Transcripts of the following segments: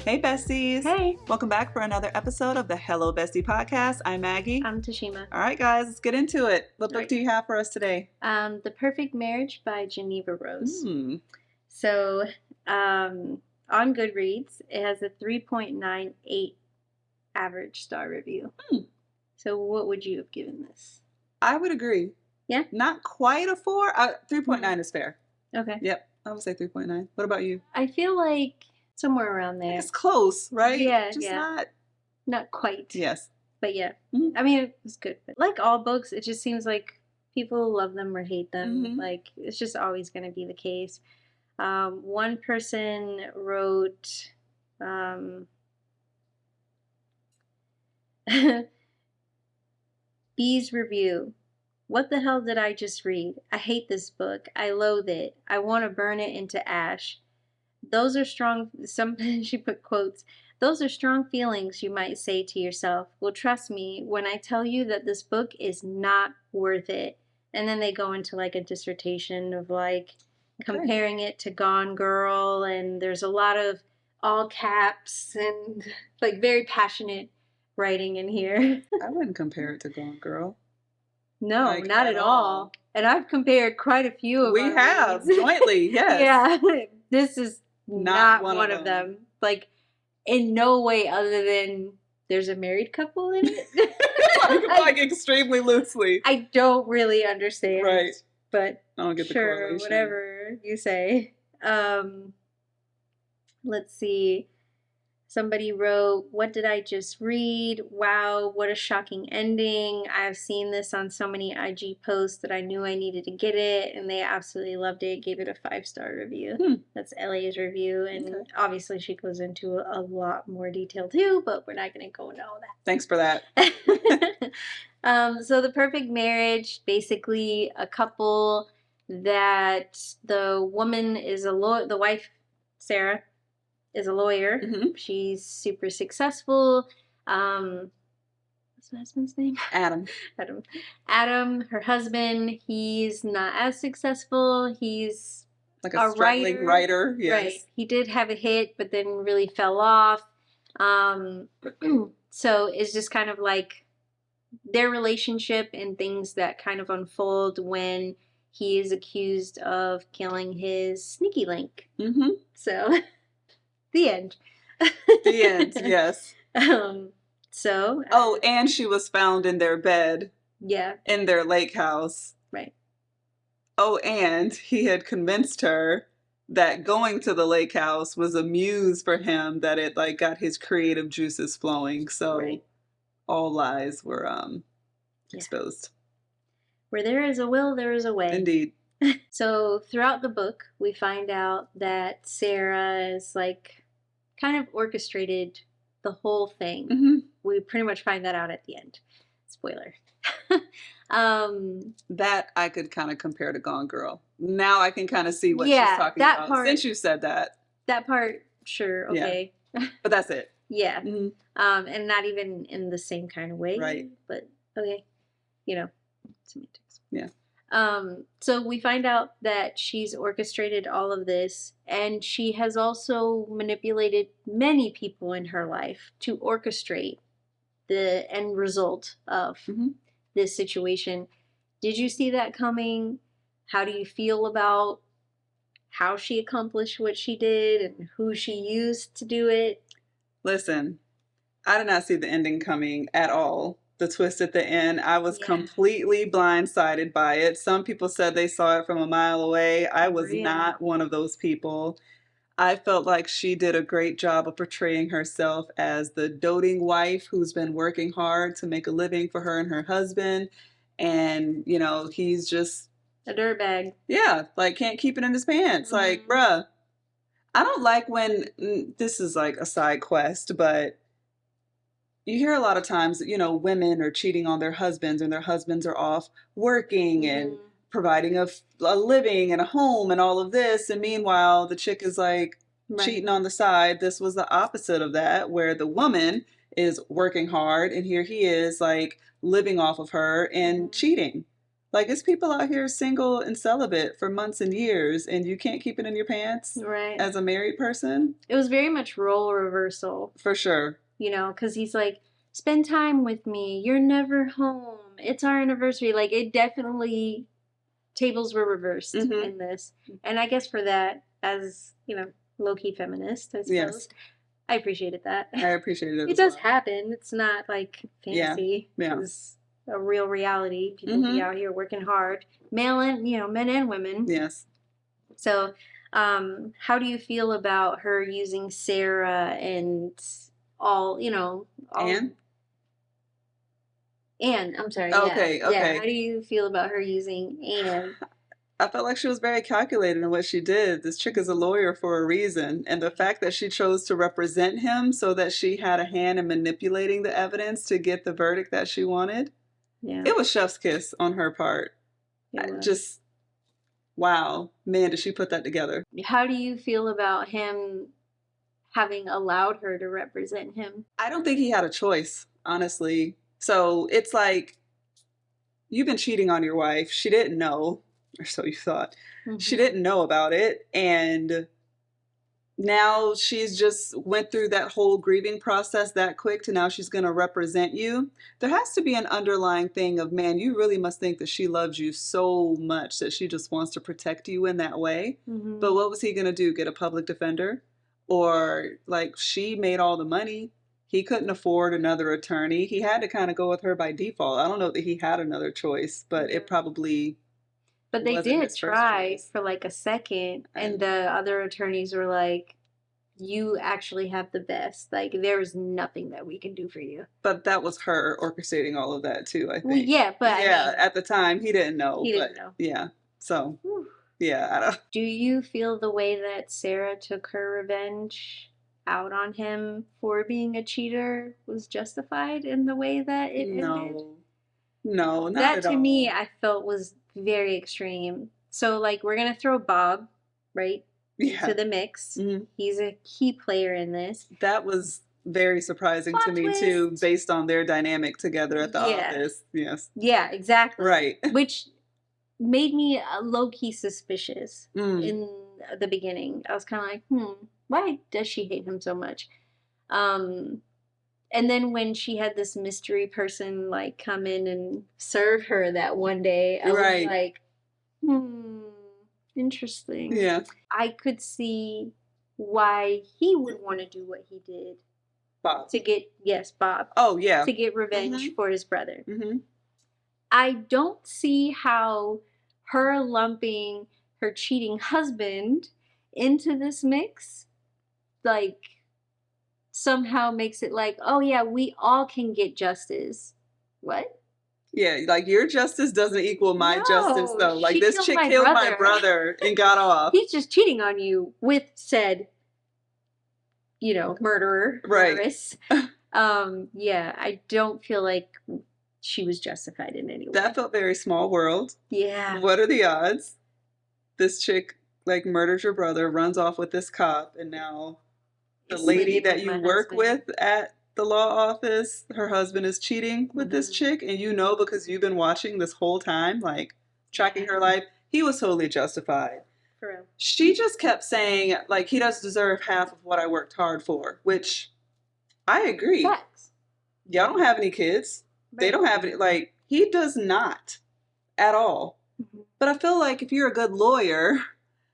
Hey, besties. Hey. Welcome back for another episode of the Hello Bestie podcast. I'm Maggie. I'm Tashima. All right, guys, let's get into it. What book do you have for us today? The Perfect Marriage by Jeneva Rose. So, on Goodreads, it has a 3.98 average star review. So, what would you have given this? I would agree. Yeah? Not quite a 4. 3.9 is fair. Okay. Yep, I would say 3.9. What about you? I feel like somewhere around there. It's close, right? Yeah, Just not quite. Yes. But yeah. I mean, it was good. But like all books, it just seems like people love them or hate them. Like, it's just always going to be the case. One person wrote, B's review. What the hell did I just read? I hate this book. I loathe it. I want to burn it into ash. Those are strong, she put quotes, those are strong feelings, you might say to yourself. Well, trust me when I tell you that this book is not worth it. And then they go into like a dissertation of like comparing it to Gone Girl, and there's a lot of all caps and like very passionate writing in here. I wouldn't compare it to Gone Girl. No, like, not at all. And I've compared quite a few of them. We have, jointly, yes. Yeah, this is not one of them. Like, in no way other than there's a married couple in it. like extremely loosely. I don't really understand. Right. But I don't get the sure, whatever you say. Let's see. Somebody wrote, what did I just read? Wow, what a shocking ending. I've seen this on so many IG posts that I knew I needed to get it, and they absolutely loved it. Gave it a 5-star review. That's LA's review, and obviously she goes into a lot more detail too, but we're not going to go into all that. Thanks for that. So The Perfect Marriage, basically a couple that the woman is the wife, Sarah, is a lawyer. She's super successful. What's her husband's name? Adam. Adam, her husband, he's not as successful. He's like a struggling writer. Yes. Right. He did have a hit, but then really fell off. So it's just kind of like their relationship and things that kind of unfold when he is accused of killing his sneaky link. So... The end. The end, yes. So. And she was found in their bed. Yeah. In their lake house. Right. Oh, and he had convinced her that going to the lake house was a muse for him, that it like got his creative juices flowing. So all lies were exposed. Where there is a will, there is a way. Indeed. So throughout the book, we find out that Sarah is like kind of orchestrated the whole thing. We pretty much find that out at the end. Spoiler. That I could kind of compare to Gone Girl. Now I can kind of see what she's talking about. Part, since you said that. That part, sure, okay. Yeah. But that's it. Yeah. And not even in the same kind of way. Right. But okay. Semantics. Yeah. So we find out that she's orchestrated all of this, and she has also manipulated many people in her life to orchestrate the end result of this situation. Did you see that coming? How do you feel about how she accomplished what she did and who she used to do it? Listen, I did not see the ending coming at all. The twist at the end, I was completely blindsided by it. Some people said they saw it from a mile away. I was not one of those people. I felt like she did a great job of portraying herself as the doting wife who's been working hard to make a living for her and her husband. And, he's just... a dirtbag. Yeah, like can't keep it in his pants. Like, bruh, I don't like when... This is like a side quest, but... You hear a lot of times, women are cheating on their husbands and their husbands are off working and providing a living and a home and all of this. And meanwhile, the chick is like cheating on the side. This was the opposite of that, where the woman is working hard and here he is like living off of her and cheating. Like, it's people out here single and celibate for months and years, and you can't keep it in your pants Right. as a married person? It was very much role reversal, For sure. you know, because he's like, spend time with me. You're never home. It's our anniversary. Like, it definitely, tables were reversed Mhm. in this. And I guess for that, as, you know, low-key feminist, I suppose, Yes. I appreciated that. I appreciated it It as does well. happen. It's not like Yeah. fantasy. Yeah. It's a real reality. People be Mhm. out here working hard, male and, you know, men and women. Yes. So, how do you feel about her using Sarah and all, you know, all And? Anne, I'm sorry, Okay, yeah. Yeah, how okay. do you feel about her using Anne? I felt like she was very calculated in what she did. This chick is a lawyer for a reason. And the fact that she chose to represent him so that she had a hand in manipulating the evidence to get the verdict that she wanted, Yeah, it was chef's kiss on her part. it was. Just, wow. Man, did she put that together. How do you feel about him having allowed her to represent him? I don't think he had a choice, honestly. So it's like, you've been cheating on your wife. She didn't know, or so you thought. She didn't know about it. And now she's just went through that whole grieving process that quick to now she's going to represent you. There has to be an underlying thing of, man, you really must think that she loves you so much that she just wants to protect you in that way. But what was he going to do? Get a public defender? Or like, she made all the money. He couldn't afford another attorney. He had to kind of go with her by default. I don't know that he had another choice, but it probably But they wasn't did his first try choice. for like a second, and And the other attorneys were like, you actually have the best. Like, there's nothing that we can do for you. but that was her orchestrating all of that too, I Well, think. yeah, but I Yeah, mean, at the time he didn't know, he but didn't know. yeah. So, Whew. yeah, I don't. Do you feel the way that Sarah took her revenge out on him for being a cheater was justified in the way that it ended? No. No, not That at to me, all. I felt was very extreme. So, like, we're gonna throw Bob, right, Yeah. into the mix. Mhm. He's a key player in this. That was very surprising to Plot me too, twist. based on their dynamic together at the Yeah. office. Yes. Yeah, exactly. Right. Which made me low-key suspicious Mm. in the beginning. I was kind of like, why does she hate him so much? Um, and then when she had this mystery person like come in and serve her that one day, I was Right. like, interesting. Yeah. I could see why he would want to do what he did Bob. to get, yes, Bob, Oh, yeah. to get revenge for his brother. Mm-hmm. I don't see how her lumping her cheating husband into this mix, like, somehow makes it like, oh yeah, we all can get justice. What? Yeah, like your justice doesn't equal my justice No, though. Like she this killed chick my killed my brother. brother and got off. He's just cheating on you with said, you know, murderer, Right. murderess. Yeah, I don't feel like she was justified in any way. That felt very small world. Yeah. What are the odds? This chick like murders your brother, runs off with this cop, and now the lady Sleeping that with you my work husband. with at the law office, her husband is cheating with this chick, and you know because you've been watching this whole time, like tracking her life, he was totally justified. For real. She just kept saying, like, he doesn't deserve half of what I worked hard for, which I agree. Facts. Y'all don't have any kids. They Right. don't have any, like, he does not at all. But I feel like if you're a good lawyer,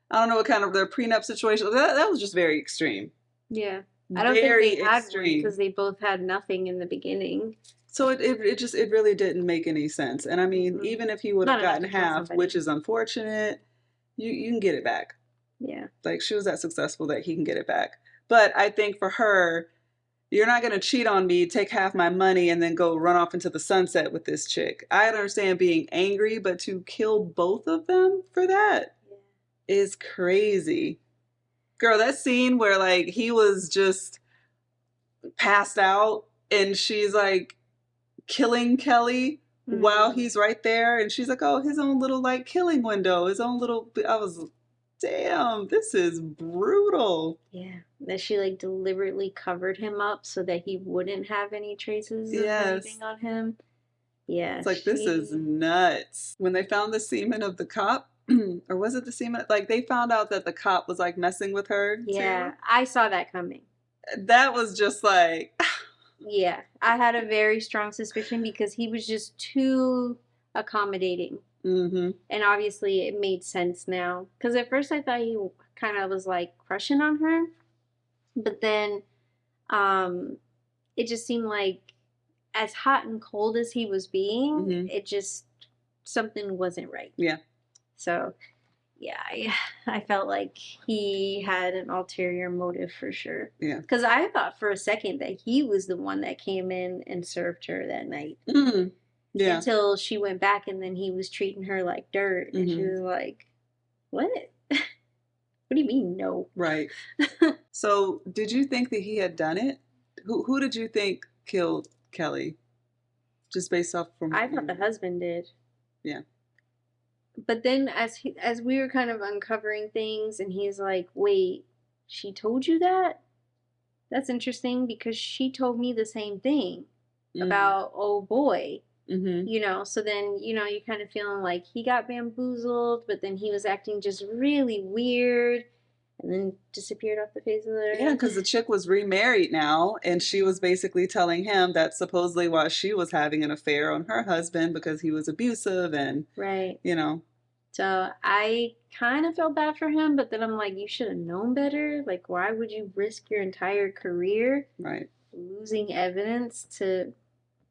I don't know what kind of their prenup situation, that was just very extreme. Yeah. I don't Very think they had one extreme. because they both had nothing in the beginning. So it really didn't make any sense. And I mean, even if he would have Not enough gotten to kill half, somebody. which is unfortunate, you can get it back. Yeah. Like she was that successful that he can get it back. But I think for her, you're not going to cheat on me, take half my money, and then go run off into the sunset with this chick. I understand being angry, but to kill both of them for that is crazy. Girl, that scene where like he was just passed out and she's like killing Kelly while he's right there, and she's like, oh, his own little like killing window, his own little, I was, damn, this is brutal. Yeah. That she like deliberately covered him up so that he wouldn't have any traces of Yes. anything on him. Yeah, It's like, this is nuts. When they found the semen of the cop, or was it the semen? Like, they found out that the cop was like messing with her yeah, too. I saw that coming. That was just like, Yeah, I had a very strong suspicion because he was just too accommodating. mm-hmm. And obviously it made sense now. Because at first I thought he kind of was like crushing on her. But then um, it just seemed like as hot and cold as he was being, Mm-hmm. it just, something wasn't right. Yeah. So yeah, I felt like he had an ulterior motive for sure. Yeah. Because I thought for a second that he was the one that came in and served her that night. Mm-hmm. Yeah. Until she went back and then he was treating her like dirt. And she was like, what? What do you mean, no? Right. So, did you think that he had done it? Who did you think killed Kelly? Just based off from I thought the husband did. Yeah. But then as we were kind of uncovering things and he's like, wait, she told you that? That's interesting because she told me the same thing about oh boy. Mm-hmm. You know, so then, you know, you're kind of feeling like he got bamboozled, but then he was acting just really weird and then disappeared off the face of the earth. Yeah, because the chick was remarried now, and she was basically telling him that supposedly while she was having an affair on her husband because he was abusive and, right. you know. So I kind of felt bad for him, but then I'm like, you should have known better. Like, why would you risk your entire career Right. losing evidence to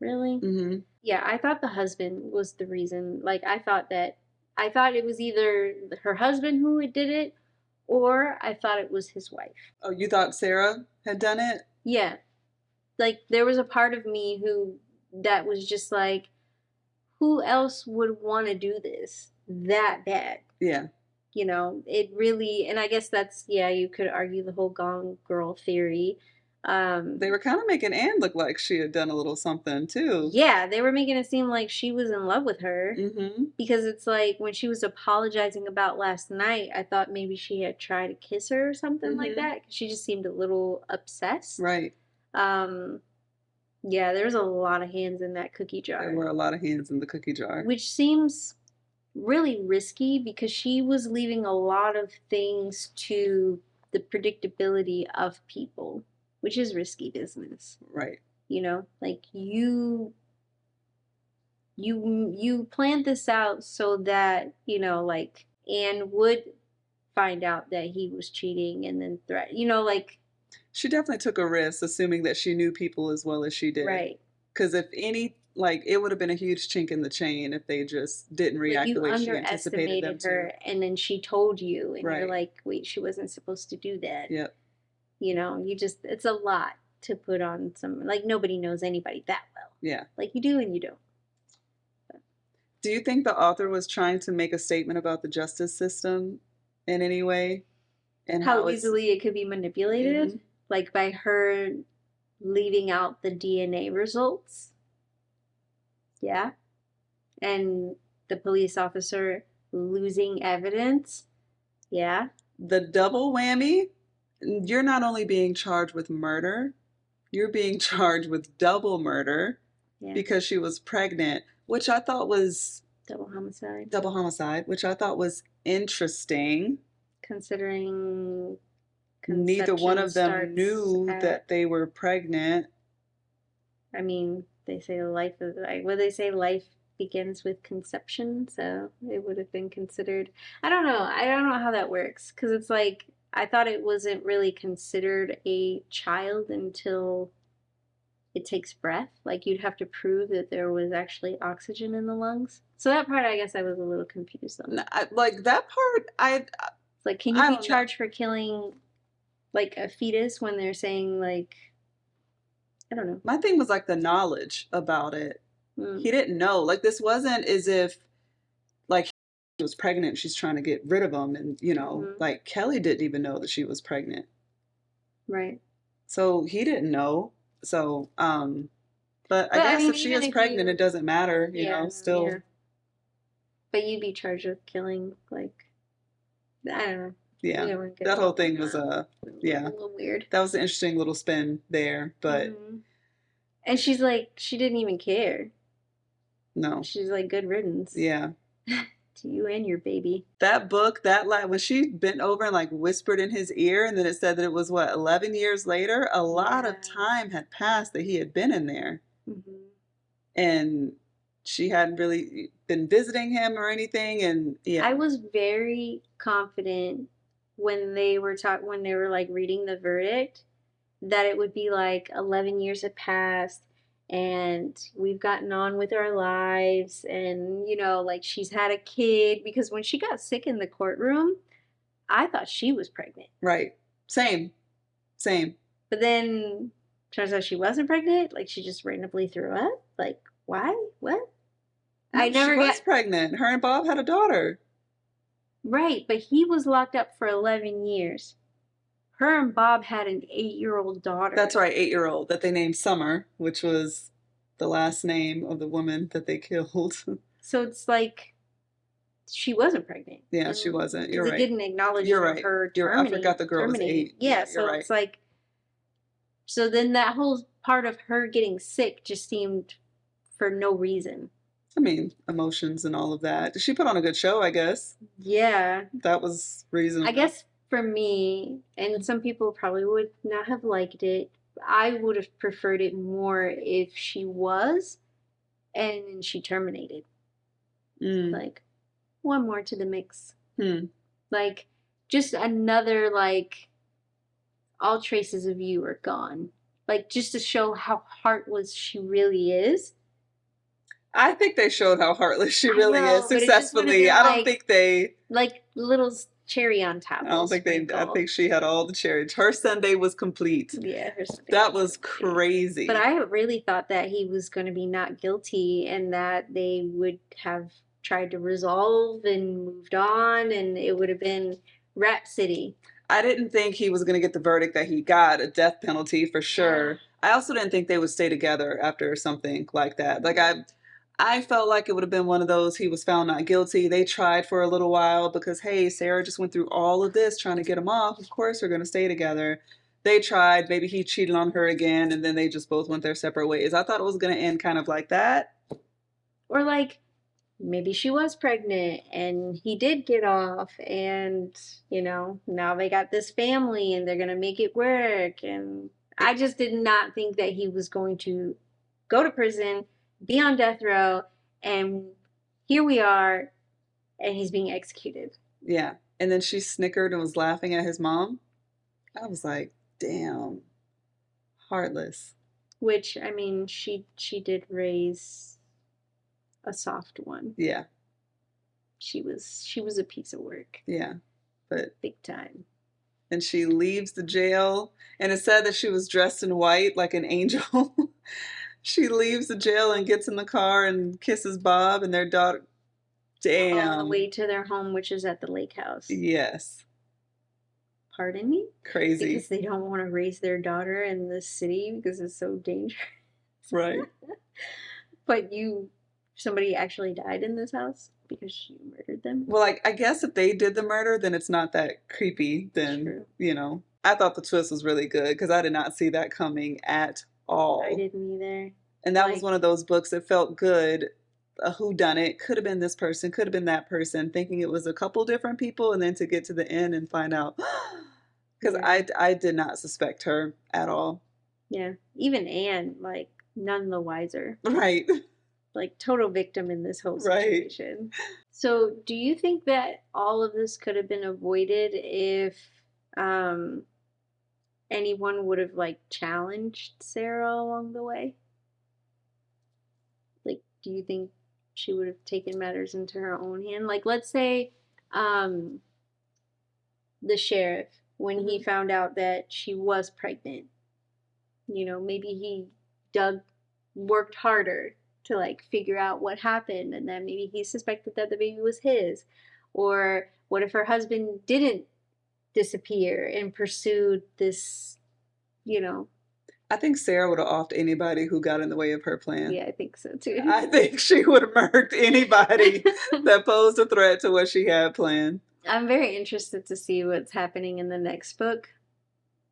really? Mm-hmm. Yeah, I thought the husband was the reason. Like, I thought it was either her husband who did it, or I thought it was his wife. Oh, you thought Sarah had done it? Yeah. Like, there was a part of me that was just like, who else would want to do this that bad? Yeah. You know, it really, and I guess that's, yeah, you could argue the whole Gone Girl theory. They were kind of making Anne look like she had done a little something too. Yeah, they were making it seem like she was in love with her. Mm-hmm. Because it's like when she was apologizing about last night, I thought maybe she had tried to kiss her or something like that. She just seemed a little obsessed. Right. Yeah, there's a lot of hands in that cookie jar. There were a lot of hands in the cookie jar. Which seems really risky because she was leaving a lot of things to the predictability of people, which is risky business. Right. You know, like you planned this out so that, you know, like Anne would find out that he was cheating and then you know, like. She definitely took a risk, assuming that she knew people as well as she did. Right. Because if like, it would have been a huge chink in the chain if they just didn't react the way she anticipated them to. Her, and then she told you, and right. You're like, wait, she wasn't supposed to do that. Yep. You know, it's a lot to put on like, nobody knows anybody that well. Yeah. Like, you do and you don't. Do you think the author was trying to make a statement about the justice system in any way? And how easily it could be manipulated? Mm-hmm. Like, by her leaving out the DNA results? Yeah. And the police officer losing evidence? Yeah. The double whammy? You're not only being charged with murder, you're being charged with double murder because she was pregnant, which I thought was... Double homicide. Double homicide, which I thought was interesting. Considering neither one of them knew that they were pregnant. I mean, they say life is like, what they say, life begins with conception, so it would have been considered. I don't know how that works, because it's like, I thought it wasn't really considered a child until it takes breath. Like, you'd have to prove that there was actually oxygen in the lungs. So that part, I guess I was a little confused on. Like, that part, like, can you be charged for killing, like, a fetus when they're saying, like, I don't know. My thing was, like, the knowledge about it. He didn't know. Like, this wasn't as if, like, she was pregnant, she's trying to get rid of him. And, you know, like, Kelly didn't even know that she was pregnant. Right. So he didn't know. So, but I guess if she is pregnant, it doesn't matter, you know, still. Yeah. But you'd be charged with killing, like, I don't know. Yeah, that whole thing was a little weird. That was an interesting little spin there, but and she's like, she didn't even care. No. She's like, good riddance. Yeah. To you and your baby. That book, that line, when she bent over and like whispered in his ear, and then it said that it was what, 11 years later? A lot of time had passed that he had been in there. Mm-hmm. And she hadn't really been visiting him or anything. And yeah. I was very confident when they were when they were like reading the verdict that it would be like 11 years had passed and we've gotten on with our lives and you know like she's had a kid because when she got sick in the courtroom I thought she was pregnant. Right. Same. But then turns out she wasn't pregnant. Like she just randomly threw up. Like why? What? No, I never she was pregnant. Her and Bob had a daughter. Right, but he was locked up for 11 years. Her and Bob had an 8-year-old daughter. That's right, 8-year-old that they named Summer, which was the last name of the woman that they killed. So it's like she wasn't pregnant. Yeah, she wasn't. You're right. It didn't acknowledge You're right. her I forgot the girl was 8. Yeah, so right. it's like, so then that whole part of her getting sick just seemed for no reason. I mean, emotions and all of that. She put on a good show, I guess. Yeah. That was reasonable. I guess for me, and some people probably would not have liked it, I would have preferred it more if she was and she terminated. Like, one more to the mix. Like, just another, like, all traces of you are gone. Like, just to show how heartless she really is. I think they showed how heartless she really is successfully. I don't think they... Like, little cherry on top. I don't think they... I think she had all the cherries. Her Sunday was complete. Yeah, her Sunday. That was crazy. But I really thought that he was going to be not guilty and that they would have tried to resolve and moved on and it would have been Rhapsody. I didn't think he was going to get the verdict that he got, a death penalty for sure. Yeah. I also didn't think they would stay together after something like that. Like I felt like it would have been one of those, he was found not guilty. They tried for a little while because, hey, Sarah just went through all of this trying to get him off. Of course they're going to stay together. They tried. Maybe he cheated on her again, and then they just both went their separate ways. I thought it was going to end kind of like that. Or like, maybe she was pregnant, and he did get off, and, you know, now they got this family, and they're going to make it work. And I just did not think that he was going to go to prison, be on death row, and here we are, and he's being executed. Yeah. And then she snickered and was laughing at his mom. I was like, damn, heartless. Which, I mean, she did raise a soft one. Yeah. She was a piece of work. Yeah. But big time. And she leaves the jail, and it said that she was dressed in white like an angel. She leaves the jail and gets in the car and kisses Bob and their daughter. Damn. On the way to their home, which is at the lake house. Yes. Pardon me? Crazy. Because they don't want to raise their daughter in the city because it's so dangerous. Right. But somebody actually died in this house because you murdered them? Well, I guess if they did the murder, then it's not that creepy. Then, True. You know. I thought the twist was really good because I did not see that coming at all. I didn't either. And that was one of those books that felt good. A whodunit, could have been this person, could have been that person, thinking it was a couple different people, and then to get to the end and find out. Because I did not suspect her at all. Yeah. Even Anne, like, none the wiser. Right. Like, total victim in this whole situation. Right. So, do you think that all of this could have been avoided if anyone would have, like, challenged Sarah along the way? Like, do you think she would have taken matters into her own hand? Like, let's say the sheriff, when he found out that she was pregnant, you know, maybe he worked harder to, like, figure out what happened, and then maybe he suspected that the baby was his. Or what if her husband didn't disappear and pursued this, you know? I think Sarah would have offed anybody who got in the way of her plan. Yeah, I think so too. I think she would have murked anybody that posed a threat to what she had planned. I'm very interested to see what's happening in the next book.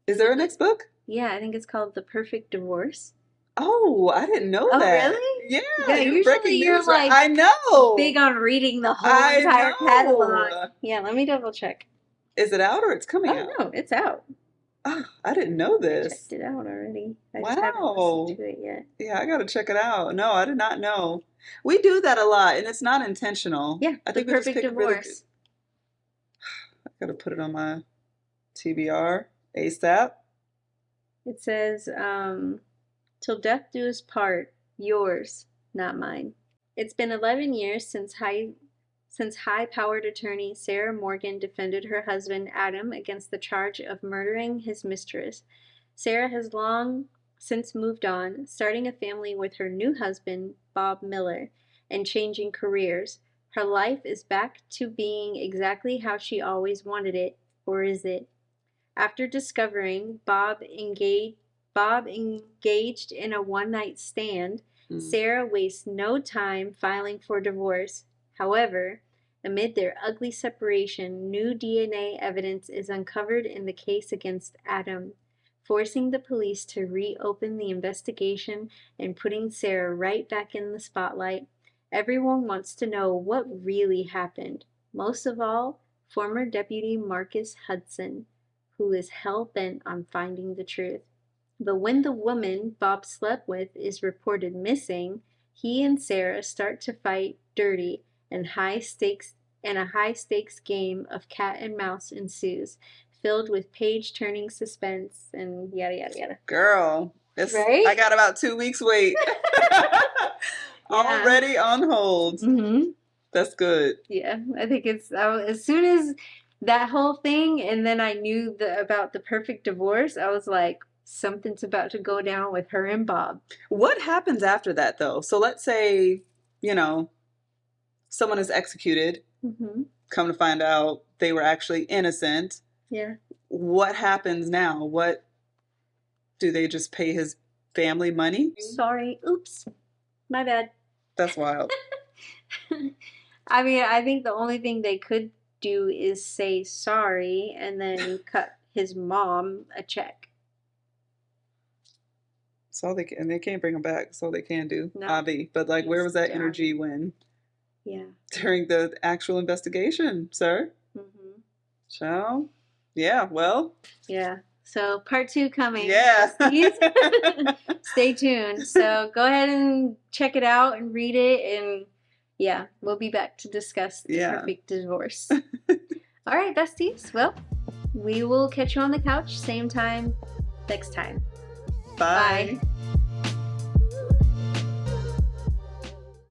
Is there a next book? Yeah, I think it's called The Perfect Divorce. Oh, I didn't know Oh, that. really? Yeah, Yeah, you're usually breaking you're news. Right? like I big know. on reading the whole I entire catalog. know. Yeah, let me double check. Is it out or it's coming Oh out? no, it's out. Oh, I didn't know I checked this. it out already. I just haven't listened Wow. to it yet. Yeah, I gotta check it out. No, I did not know. We do that a lot, and it's not intentional. Yeah, I The think we just Perfect pick really good. Divorce. I gotta put it on my TBR ASAP. It says, "Till death do us part, yours, not mine." It's been 11 years since high-powered attorney Sarah Morgan defended her husband Adam against the charge of murdering his mistress. Sarah has long since moved on, starting a family with her new husband, Bob Miller, and changing careers. Her life is back to being exactly how she always wanted it, or is it? After discovering Bob engaged in a one-night stand, Mm. Sarah wastes no time filing for divorce. However, amid their ugly separation, new DNA evidence is uncovered in the case against Adam, forcing the police to reopen the investigation and putting Sarah right back in the spotlight. Everyone wants to know what really happened. Most of all, former Deputy Marcus Hudson, who is hell-bent on finding the truth. But when the woman Bob slept with is reported missing, he and Sarah start to fight dirty, and a high-stakes game of cat and mouse ensues, filled with page-turning suspense and yada yada yada. Girl, Right? I got about 2 weeks wait. Yeah. Already on hold. Mm-hmm. That's good. Yeah, I think it's as soon as that whole thing, and then I knew about the perfect divorce, I was like, something's about to go down with her and Bob. What happens after that, though? So let's say, you know, someone is executed. Mm-hmm. Come to find out they were actually innocent. Yeah. What happens now? What do they just pay his family money? Sorry. Oops. My bad. That's wild. I mean, I think the only thing they could do is say sorry and then cut his mom a check. That's all they can, and they can't bring him back. That's all they can do. No. Avi. But like, where was that He's energy done. when? Yeah. During the actual investigation, sir? Mm-hmm. So, yeah, well. Yeah. So part 2 coming. Yeah. Stay tuned. So go ahead and check it out and read it, and yeah, we'll be back to discuss the perfect divorce. All right, besties. Well, we will catch you on the couch same time next time. Bye. Bye.